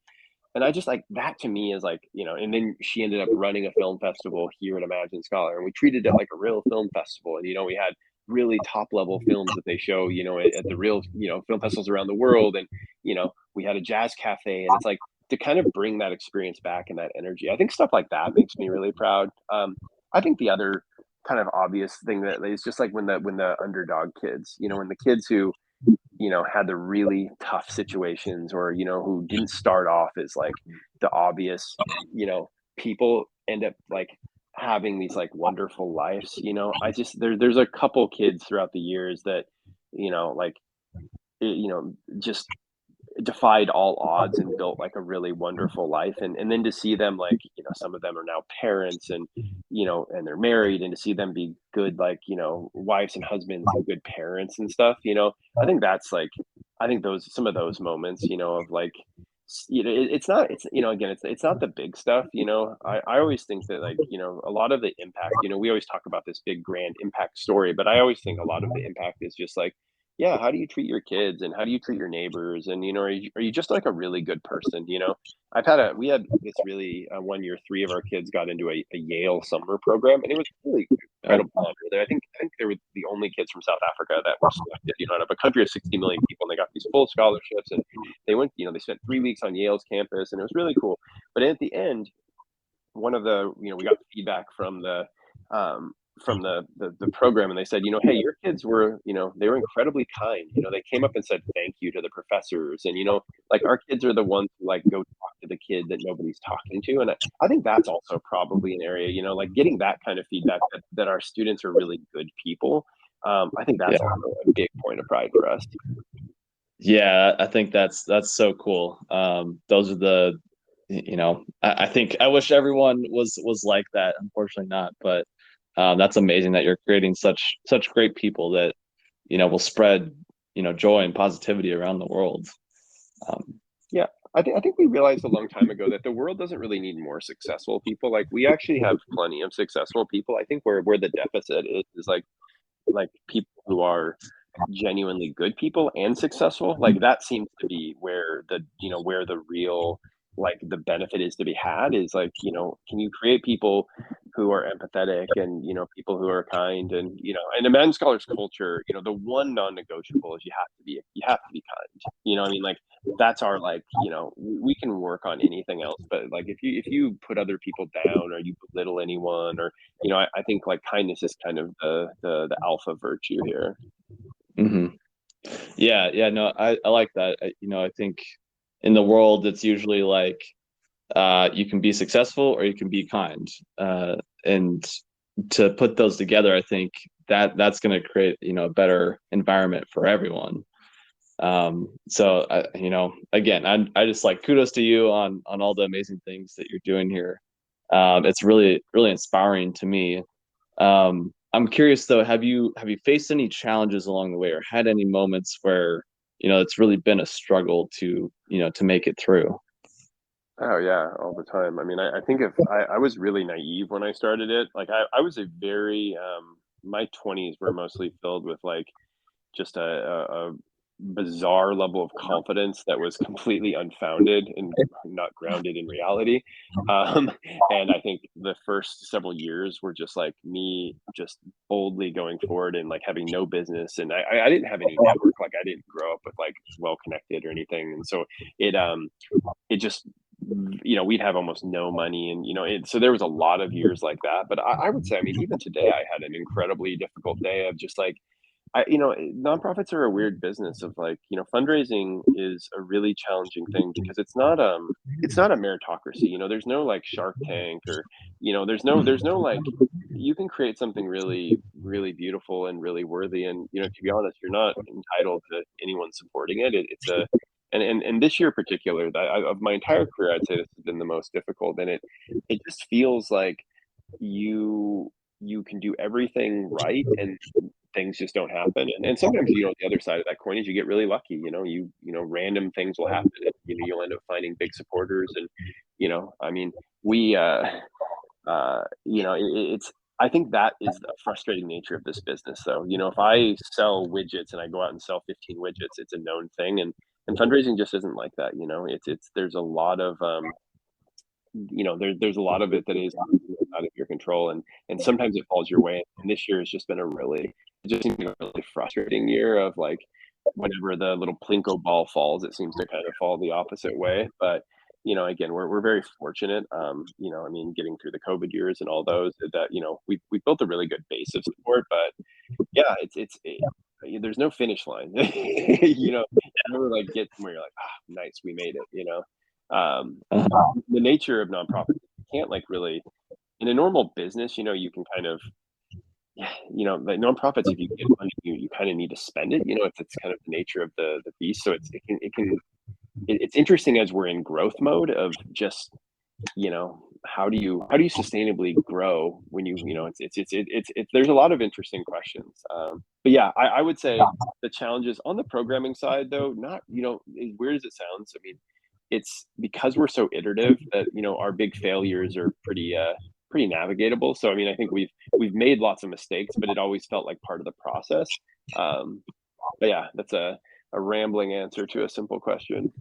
I just like that, to me, is like, and then she ended up running a film festival here at Imagine Scholar, and we treated it like a real film festival. And, we had really top level films that they show, at the real, film festivals around the world. And, we had a jazz cafe, and it's like, to kind of bring that experience back and that energy. I think stuff like that makes me really proud. I think the other kind of obvious thing that is just like when the underdog kids, when the kids who, had the really tough situations, or, who didn't start off as like the obvious, people, end up like having these like wonderful lives. I just, there's a couple kids throughout the years that, like, just defied all odds and built like a really wonderful life. And then to see them, like, some of them are now parents, and and they're married, and to see them be good, like, wives and husbands and good parents and stuff. I think that's like, I think those, some of those moments, of like, it's not, it's, again, it's not the big stuff. I always think that, like, a lot of the impact, we always talk about this big grand impact story, but I always think a lot of the impact is just like, yeah, how do you treat your kids and how do you treat your neighbors? And, are you just like a really good person? We had this really, one year, three of our kids got into a Yale summer program, and it was really Oh, incredible honor there. I think they were the only kids from South Africa that were selected, out of a country of 60 million people, and they got these full scholarships, and they went, they spent 3 weeks on Yale's campus, and it was really cool. But at the end, one of the we got feedback from the program, and they said, hey, your kids were, they were incredibly kind. They came up and said thank you to the professors, and like, our kids are the ones who like go talk to the kid that nobody's talking to. And I think that's also probably an area, like getting that kind of feedback, that our students are really good people. I think yeah. that's also a big point of pride for us. Yeah, I think that's so cool. Those are the, I think I wish everyone was like that. Unfortunately not, but that's amazing that you're creating such great people that, will spread, joy and positivity around the world. Yeah, I think we realized a long time ago that the world doesn't really need more successful people. Like, we actually have plenty of successful people. I think where the deficit is like people who are genuinely good people and successful. Like, that seems to be where the real, like, the benefit is to be had, is like, can you create people who are empathetic, and people who are kind, and and the Management Scholars culture, the one non-negotiable is you have to be kind. I mean, like, that's our, like, we can work on anything else, but like, if you put other people down, or you belittle anyone, or I think, like, kindness is kind of the alpha virtue here. Hmm. Yeah, no, I like that. I think in the world it's usually like, you can be successful or you can be kind, and to put those together, I think that's going to create, a better environment for everyone. So again, I just like, kudos to you on all the amazing things that you're doing here. It's really really inspiring to me. I'm curious though, have you faced any challenges along the way, or had any moments where, it's really been a struggle to make it through? Oh yeah, all the time. I mean, I think if I was really naive when I started it. Like, I was a very my 20s were mostly filled with, like, just a bizarre level of confidence that was completely unfounded and not grounded in reality. Um, and I think the first several years were just like me just boldly going forward and, like, having no business. And I didn't have any network. Like, I didn't grow up with, like, well connected or anything. And so it just, we'd have almost no money, and so there was a lot of years like that. But I would say, I mean, even today I had an incredibly difficult day of just like, nonprofits are a weird business of, like, fundraising is a really challenging thing, because it's not a meritocracy. There's no, like, Shark Tank, or there's no, like, you can create something really really beautiful and really worthy, and to be honest, you're not entitled to anyone supporting it. It's a and this year in particular, of my entire career, I'd say this has been the most difficult, and it just feels like you can do everything right, and things just don't happen. And sometimes, the other side of that coin is you get really lucky. Random things will happen, and you'll end up finding big supporters. And I mean, we it's I think that is the frustrating nature of this business, though. If I sell widgets and I go out and sell 15 widgets, it's a known thing. And fundraising just isn't like that. It's there's a lot of there's a lot of it that is out of your control, and sometimes it falls your way. And this year has just been it just seems like a really frustrating year of, like, whenever the little plinko ball falls, it seems to kind of fall the opposite way. But again, we're very fortunate. I mean, getting through the COVID years and all those, that we built a really good base of support. But yeah, there's no finish line. You never, like, get somewhere you're like, nice, we made it. The nature of nonprofits, you can't, like, really, in a normal business, you can kind of, like, nonprofits, if you get money, you kind of need to spend it. It's kind of the nature of the beast. So it's interesting as we're in growth mode of just, how do you sustainably grow when there's a lot of interesting questions. But yeah, I would say the challenges on the programming side, though, not, as weird as it sounds, I mean, it's because we're so iterative that our big failures are pretty navigatable. So I mean, I think we've made lots of mistakes, but it always felt like part of the process. Um, But yeah, that's a rambling answer to a simple question.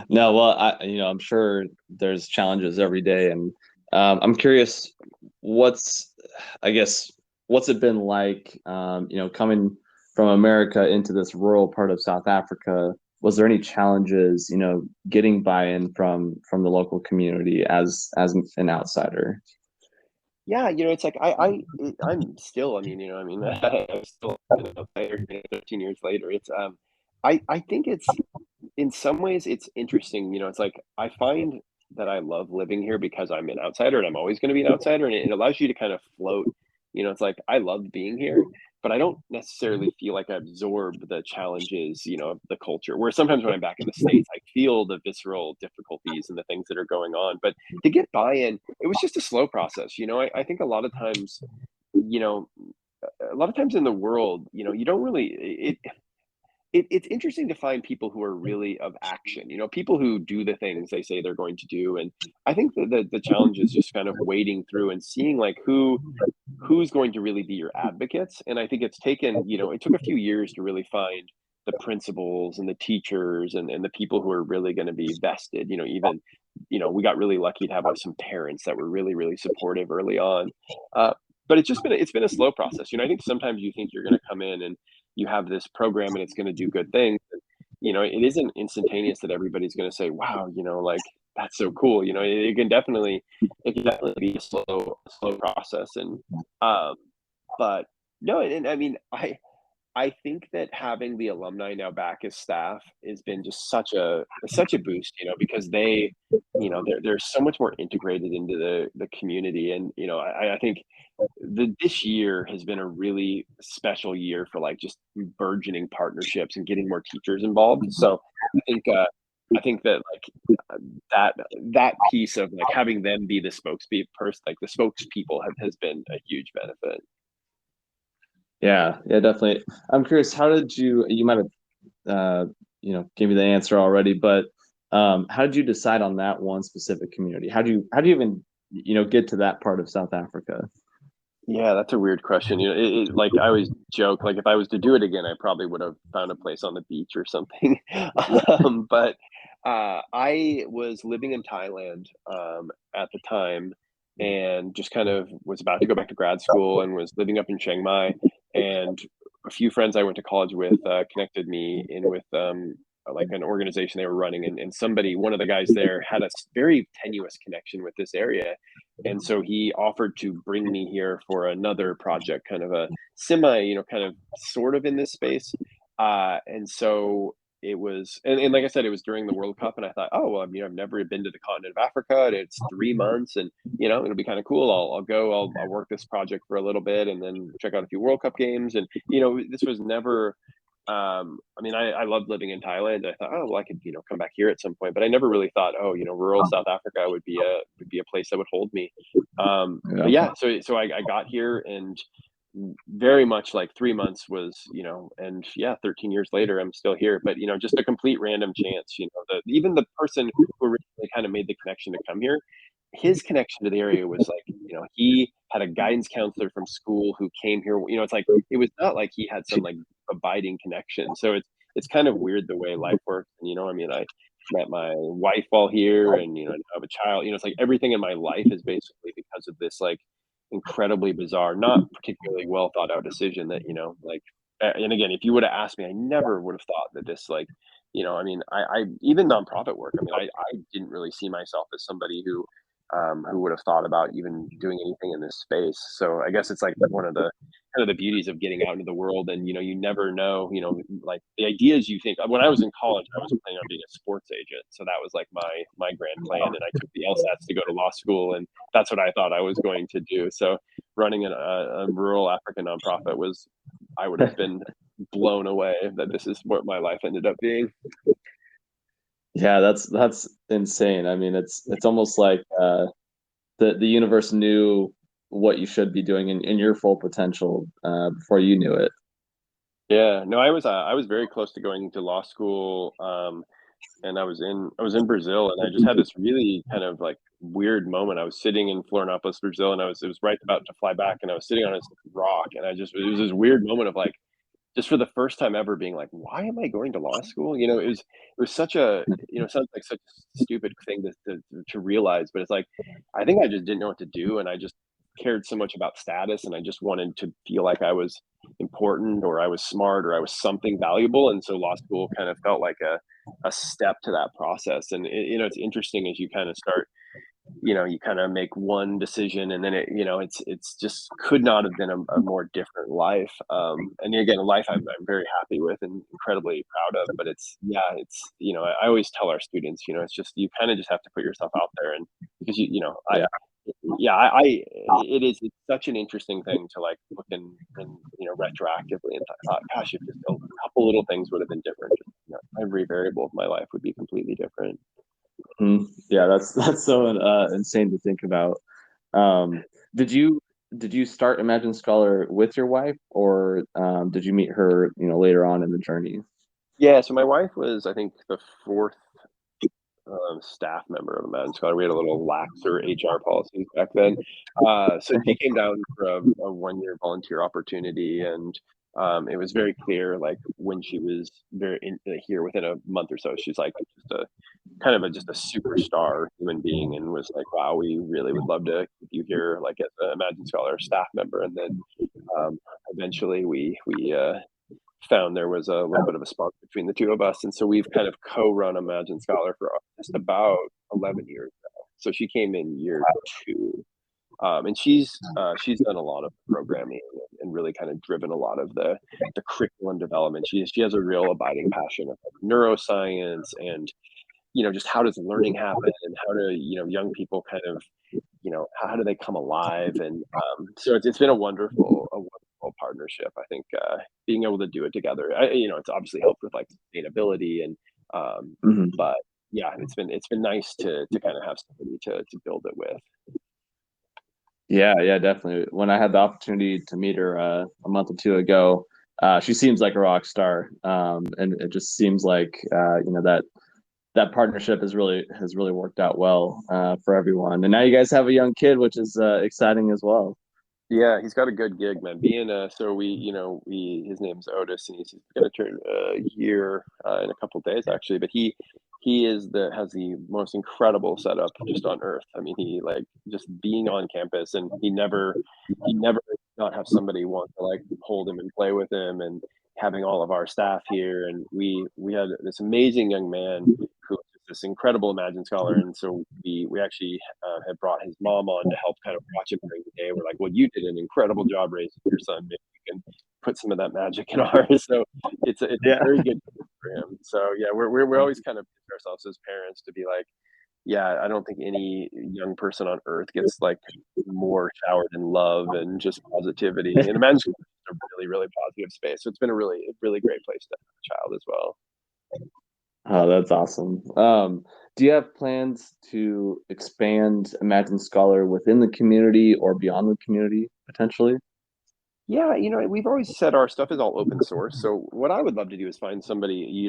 No, well, I'm sure there's challenges every day, and I'm curious, what's, I guess, what's it been like, coming from America into this rural part of South Africa? Was there any challenges, getting buy-in from the local community as an outsider? Yeah, it's like I'm still, I mean, I'm still, 13 years later. I think it's in some ways it's interesting. It's like I find that I love living here because I'm an outsider and I'm always going to be an outsider, and it allows you to kind of float. It's like I love being here, but I don't necessarily feel like I absorb the challenges, of the culture. Where sometimes when I'm back in the States, I feel the visceral difficulties and the things that are going on. But to get buy-in, it was just a slow process. I think you know, a lot of times in the world, you don't really it's interesting to find people who are really of action, people who do the things they say they're going to do. And I think that the challenge is just kind of wading through and seeing like who's going to really be your advocates. And I think it took a few years to really find the principals and the teachers and the people who are really going to be vested. Even we got really lucky to have some parents that were really really supportive early on. Uh, but it's been a slow process. I think sometimes you think you're going to come in and you have this program and it's going to do good things. And, it isn't instantaneous that everybody's going to say, wow, like that's so cool. It can definitely be a slow process. And um, but no, and I mean, I think that having the alumni now back as staff has been just such a boost, because they're so much more integrated into the community. And I think this year has been a really special year for like just burgeoning partnerships and getting more teachers involved. So I think uh, I think that that that piece of like having them be the spokesperson, like the spokespeople, has been a huge benefit. Yeah, yeah, definitely. I'm curious, how did you might have gave me the answer already, but how did you decide on that one specific community? How do you even, get to that part of South Africa? Yeah, that's a weird question. Like I always joke, like if I was to do it again, I probably would have found a place on the beach or something. But I was living in Thailand at the time, and just kind of was about to go back to grad school, and was living up in Chiang Mai. And a few friends I went to college with connected me in with like an organization they were running, and one of the guys there, had a very tenuous connection with this area, and so he offered to bring me here for another project, kind of a semi, kind of sort of in this space. And so it was, and like I said, it was during the World Cup, and I thought, oh well, I've never been to the continent of Africa, and it's 3 months, and it'll be kind of cool. I'll go, I'll work this project for a little bit, and then check out a few World Cup games. And this was never. I mean, I loved living in Thailand. I thought, oh well, I could, come back here at some point, but I never really thought, oh, rural South Africa would be a place that would hold me. But Yeah. yeah, so I got here, and very much like 3 months was, and yeah, 13 years later, I'm still here. But just a complete random chance. Even the person who originally kind of made the connection to come here, his connection to the area was like, he had a guidance counselor from school who came here. It's like it was not like he had some like abiding connection. So it's kind of weird the way life works. And I mean, I met my wife while here, and I have a child. It's like everything in my life is basically because of this like incredibly bizarre, not particularly well thought out decision that like. And again, if you would have asked me, I never would have thought that this like, I mean, I even nonprofit work. I mean, I didn't really see myself as somebody who would have thought about even doing anything in this space. So I guess it's like one of the kind of the beauties of getting out into the world, and you never know, like the ideas you think. When I was in college, I was planning on being a sports agent, so that was like my grand plan, and I took the LSATs to go to law school, and that's what I thought I was going to do. So running a rural African nonprofit was, I would have been blown away that this is what my life ended up being. Yeah, that's insane. I mean, it's almost like the universe knew what you should be doing in your full potential before you knew it. Yeah, no, I was very close to going to law school, and I was in Brazil, and I just had this really kind of like weird moment. I was sitting in Florianopolis, Brazil, and it was right about to fly back, and I was sitting on this rock, and it was this weird moment of like, just for the first time ever being like, why am I going to law school? It was such a, sounds like such a stupid thing to realize, but it's like, I think I just didn't know what to do. And I just cared so much about status, and I just wanted to feel like I was important, or I was smart, or I was something valuable. And so law school kind of felt like a step to that process. And it's interesting as you kind of start, you kind of make one decision, and then it's just could not have been a more different life. And again, a life I'm very happy with and incredibly proud of. But I always tell our students, it's just, you kind of just have to put yourself out there. And because Yeah. it's such an interesting thing to like look and retroactively and thought, gosh, if just a couple little things would have been different, every variable of my life would be completely different. Yeah, that's so insane to think about. Um, did you start Imagine Scholar with your wife, or did you meet her, later on in the journey? Yeah, so my wife was, I think, the fourth staff member of Imagine Scholar. We had a little laxer HR policies back then. So she came down for a 1 year volunteer opportunity, and it was very clear, like when she was here within a month or so, she's like just a kind of just a superstar human being, and was like, wow, we really would love to keep you here, like as an Imagine Scholar staff member. And then um, eventually we found there was a little bit of a spark between the two of us. And so we've kind of co-run Imagine Scholar for just about 11 years now. So she came in year 2. And she's done a lot of programming and really kind of driven a lot of the curriculum development. She has a real abiding passion of neuroscience, and just how does learning happen, and how do young people kind of how do they come alive. And so it's been a wonderful partnership. I think being able to do it together, it's obviously helped with like sustainability, and Mhm. but yeah, it's been nice to kind of have somebody to build it with. Yeah, definitely. When I had the opportunity to meet her a month or two ago, she seems like a rock star, and it just seems like that partnership has really worked out well for everyone. And now you guys have a young kid, which is exciting as well. Yeah, he's got a good gig, man. Being so we his name's Otis, and he's gonna turn a year in a couple days actually. But he has the most incredible setup just on earth. I mean, he like just being on campus, and he never not have somebody want to like hold him and play with him, and having all of our staff here. And we had this amazing young man who was this incredible Imagine Scholar. And so we actually had brought his mom on to help kind of watch him during the day. We're like, well, you did an incredible job raising your son. Maybe we can put some of that magic in ours. So it's a Yeah. very good for him. So yeah, we're always kind of ourselves as parents to be like, yeah, I don't think any young person on earth gets like more showered in love and just positivity. And Imagine School is a really, really positive space. So it's been a really great place to have a child as well. Oh, that's awesome. Do you have plans to expand Imagine Scholar within the community or beyond the community potentially? Yeah, we've always said our stuff is all open source. So what I would love to do is find somebody,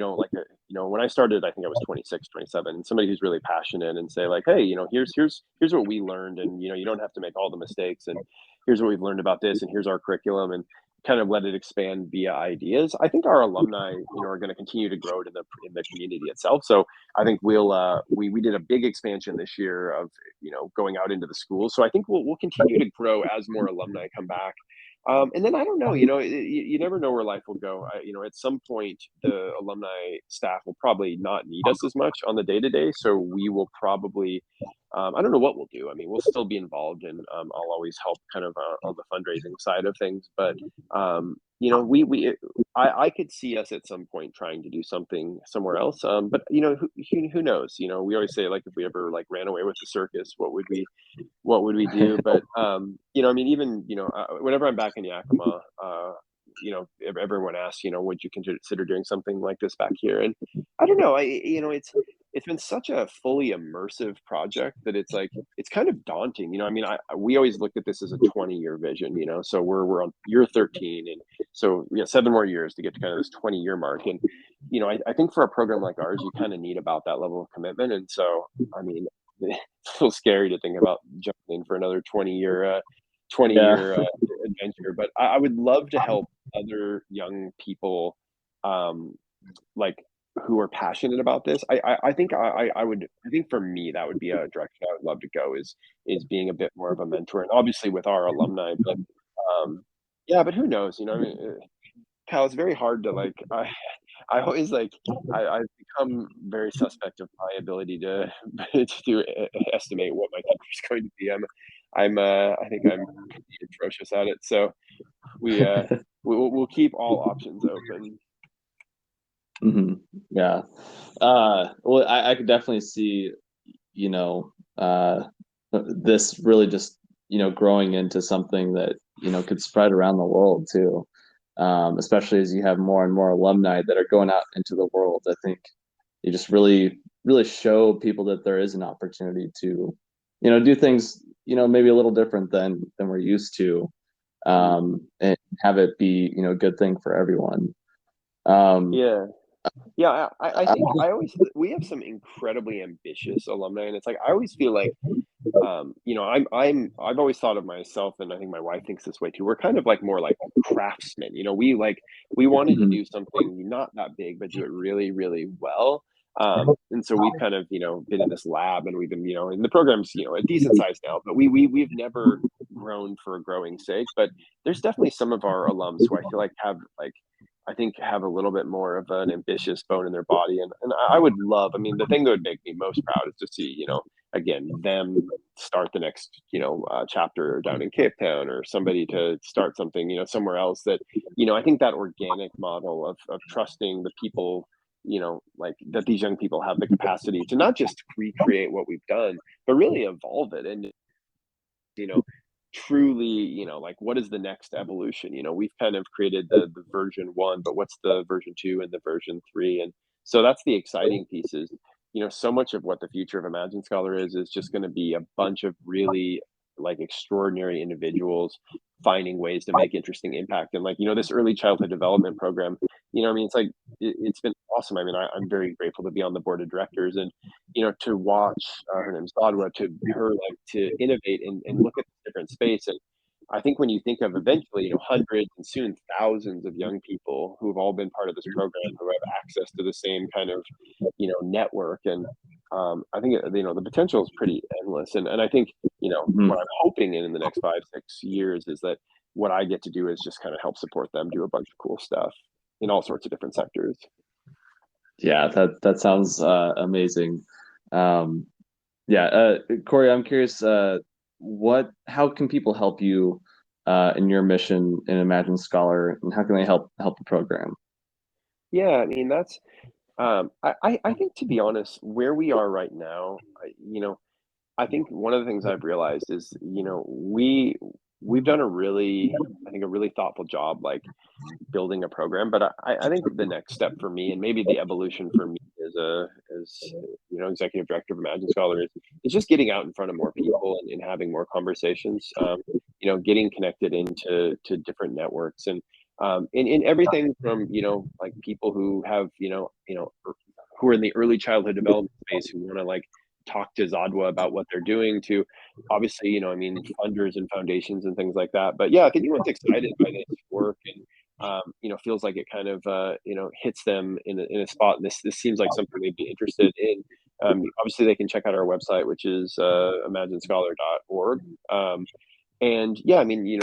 when I started, I think I was 26, 27, and somebody who's really passionate, and say like, hey, here's what we learned, and you don't have to make all the mistakes, and here's what we've learned about this, and here's our curriculum, and kind of let it expand via ideas. I think our alumni, are going to continue to grow in the community itself. So I think we did a big expansion this year of, going out into the schools. So I think we'll continue to grow as more alumni come back. And then I don't know, you never know where life will go. At some point, the alumni staff will probably not need us as much on the day to day. So we will probably, I don't know what we'll do. I mean, we'll still be involved, and I'll always help kind of on the fundraising side of things. But I could see us at some point trying to do something somewhere else. But who knows? We always say, like, if we ever like ran away with the circus, what would we do? But I mean, even whenever I'm back in Yakima, everyone asks, would you consider doing something like this back here? And I don't know. It's been such a fully immersive project that it's like it's kind of daunting. I mean, we always looked at this as a 20-year vision. So we're on year 13, and so we have 7 more years to get to kind of this 20-year mark. And I think for a program like ours, you kind of need about that level of commitment. And so, I mean, it's a little scary to think about jumping in for another 20-year 20-year adventure. But I would love to help other young people, like who are passionate about this. I think I think for me that would be a direction I would love to go, is being a bit more of a mentor, and obviously with our alumni. But yeah, but who knows? I mean, Kyle, it's very hard to like. I always like. I've become very suspect of my ability to estimate what my future is going to be. I think I'm pretty atrocious at it. So we we'll keep all options open. Hmm. Yeah. Well, I could definitely see, you know, this really just, growing into something that, could spread around the world too. Especially as you have more and more alumni that are going out into the world. I think you just really, really show people that there is an opportunity to, do things, maybe a little different than we're used to, and have it be, a good thing for everyone. Yeah. Yeah, I think we have some incredibly ambitious alumni, and it's like I always feel like, I've always thought of myself, and I think my wife thinks this way too. We're kind of like more like craftsmen, we wanted to Mhm. do something not that big, but do it really, really well. And so we've kind of, been in this lab, and we've been, in the program's, a decent size now, but we've never grown for growing sake. But there's definitely some of our alums who I feel like have like I think have a little bit more of an ambitious bone in their body, and I would love. I mean, the thing that would make me most proud is to see, again, them start the next, chapter down in Cape Town, or somebody to start something, somewhere else. That, I think that organic model of trusting the people, like that these young people have the capacity to not just recreate what we've done, but really evolve it. And you know truly, like what is the next evolution? We've kind of created the version 1, but what's the version 2 and the version 3? And so that's the exciting piece. Is so much of what the future of Imagine Scholar is just going to be a bunch of really like extraordinary individuals finding ways to make interesting impact. And like, this early childhood development program, I mean, it's like it's been awesome. I mean, I'm very grateful to be on the board of directors, and to watch, her name's Dodwa, to her like to innovate and look at this different space. And I think when you think of eventually, hundreds and soon thousands of young people who have all been part of this program, who have access to the same kind of, network. And I think, the potential is pretty endless. And I think, Mhm. what I'm hoping in the next 5, 6 years is that what I get to do is just kind of help support them do a bunch of cool stuff in all sorts of different sectors. Yeah, that sounds amazing. Um, yeah, Corey, I'm curious, how can people help you in your mission in Imagine Scholar, and how can they help the program? Yeah, I mean that's I think, to be honest, where we are right now, I think one of the things I've realized is, we've done a really thoughtful job, like building a program. But I think the next step for me, and maybe the evolution for me as executive director of Imagine Scholar, is just getting out in front of more people, and having more conversations. Getting connected into to different networks, and in everything from, like people who have, who are in the early childhood development space, who want to like talk to Zadwa about what they're doing, to obviously, I mean, funders and foundations and things like that. But yeah, if anyone's excited by this work, and feels like it kind of hits them in a spot, and this seems like something they'd be interested in, obviously they can check out our website, which is imaginescholar.org. And yeah, I mean,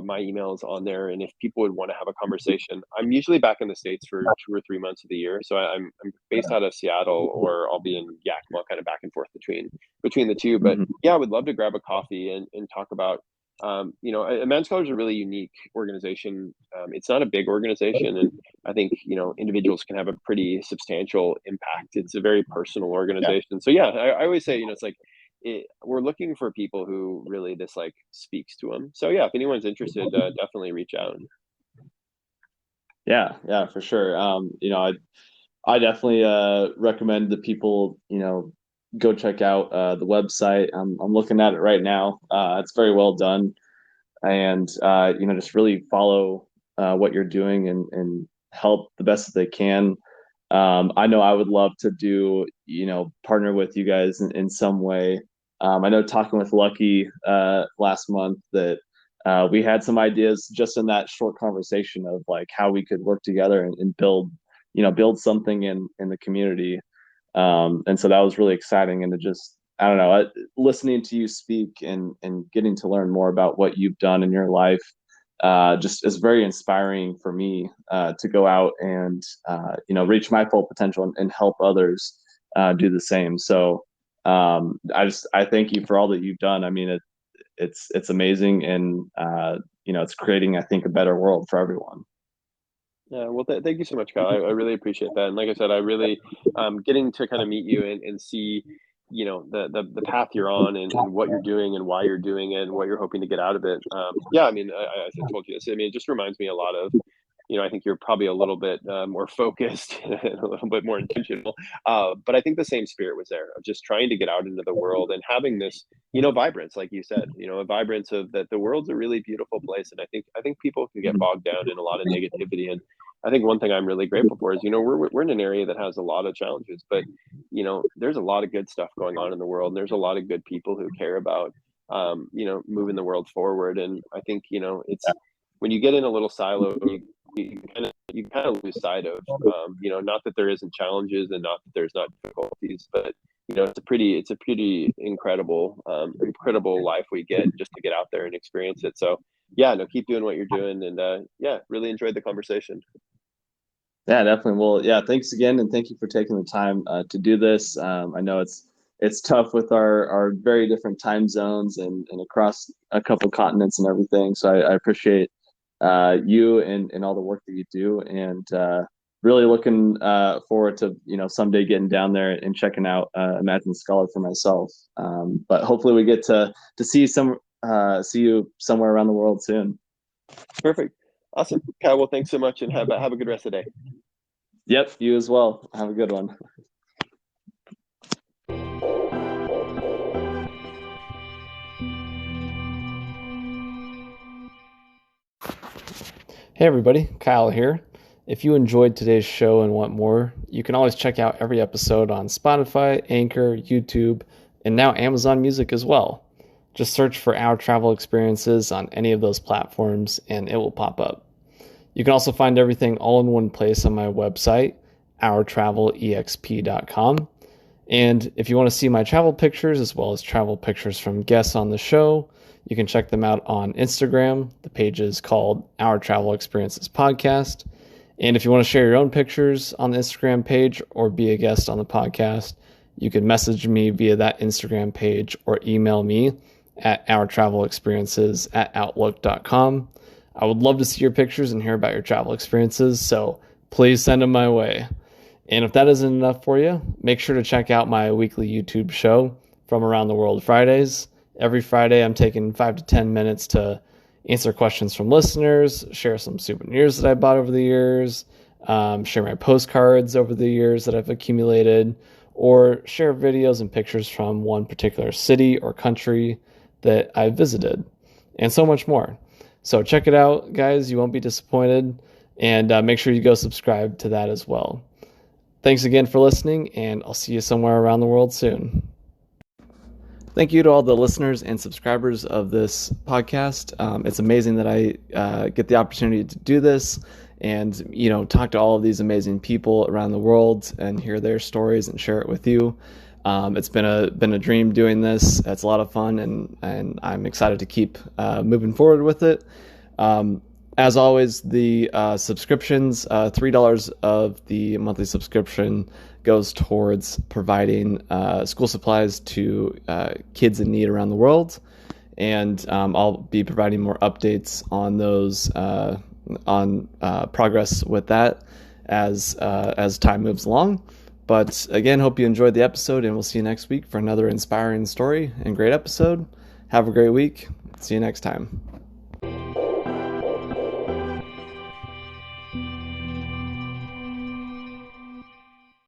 my email is on there, and if people would want to have a conversation, I'm usually back in the States for 2 or 3 months of the year. So I'm based out of Seattle, or I'll be in Yakima, kind of back and forth between the two. But Mhm. yeah, I would love to grab a coffee and talk about, Imagine Scholar is a really unique organization. It's not a big organization, and I think, individuals can have a pretty substantial impact. It's a very personal organization. So yeah, I always say, it's like, we're looking for people who really this like speaks to them. So yeah, if anyone's interested, definitely reach out. Yeah, for sure. I definitely recommend that people, go check out the website. I'm looking at it right now. It's very well done, and just really follow what you're doing, and help the best that they can. I know I would love to do, partner with you guys in some way. I know talking with Lucky last month, that we had some ideas just in that short conversation of like how we could work together and build, build something in the community. And so that was really exciting. And to just, I don't know, listening to you speak and getting to learn more about what you've done in your life, just is very inspiring for me, to go out and, reach my full potential and help others, do the same. So, I thank you for all that you've done. I mean, it's amazing. And, it's creating, I think, a better world for everyone. Yeah, well, thank you so much, Kyle. I really appreciate that. And like I said, I really getting to kind of meet you and see, the path you're on and what you're doing and why you're doing it and what you're hoping to get out of it. Yeah, I mean, as I told you this, I mean, it just reminds me a lot of, I think you're probably a little bit more focused and a little bit more intentional. But I think the same spirit was there of just trying to get out into the world and having this, vibrance, like you said, a vibrance of that the world's a really beautiful place. And I think people can get bogged down in a lot of negativity. And I think one thing I'm really grateful for is, we're in an area that has a lot of challenges, but there's a lot of good stuff going on in the world. And there's a lot of good people who care about, moving the world forward. And I think, it's when you get in a little silo, you kind of lose sight of, not that there isn't challenges and not that there's not difficulties, but it's a pretty incredible life we get just to get out there and experience it. So yeah, no, keep doing what you're doing, and yeah, really enjoyed the conversation. Yeah, definitely. Well, yeah, thanks again, and thank you for taking the time, to do this. I know it's tough with our very different time zones and across a couple continents and everything. So I appreciate, you and all the work that you do, and, really looking, forward to someday getting down there and checking out, Imagine Scholar for myself. But hopefully we get to see you somewhere around the world soon. Perfect. Awesome. Kyle, well, thanks so much, and have a good rest of the day. Yep, you as well. Have a good one. Hey everybody, Kyle here. If you enjoyed today's show and want more, you can always check out every episode on Spotify, Anchor, YouTube, and now Amazon Music as well. Just search for Our Travel Experiences on any of those platforms and it will pop up. You can also find everything all in one place on my website, ourtravelexp.com. And if you want to see my travel pictures as well as travel pictures from guests on the show, you can check them out on Instagram. The page is called Our Travel Experiences Podcast. And if you want to share your own pictures on the Instagram page or be a guest on the podcast, you can message me via that Instagram page or email me at ourtravelexperiences@outlook.com. I would love to see your pictures and hear about your travel experiences, so please send them my way. And if that isn't enough for you, make sure to check out my weekly YouTube show, From Around the World Fridays. Every Friday, I'm taking 5 to 10 minutes to answer questions from listeners, share some souvenirs that I bought over the years, share my postcards over the years that I've accumulated, or share videos and pictures from one particular city or country that I visited, and so much more. So check it out, guys. You won't be disappointed. And make sure you go subscribe to that as well. Thanks again for listening, and I'll see you somewhere around the world soon. Thank you to all the listeners and subscribers of this podcast. It's amazing that I get the opportunity to do this and, talk to all of these amazing people around the world and hear their stories and share it with you. It's been a dream doing this. It's a lot of fun, and I'm excited to keep moving forward with it. As always, the subscriptions, $3 of the monthly subscription goes towards providing school supplies to kids in need around the world. And I'll be providing more updates on those, on progress with that as time moves along. But again, hope you enjoyed the episode, and we'll see you next week for another inspiring story and great episode. Have a great week. See you next time.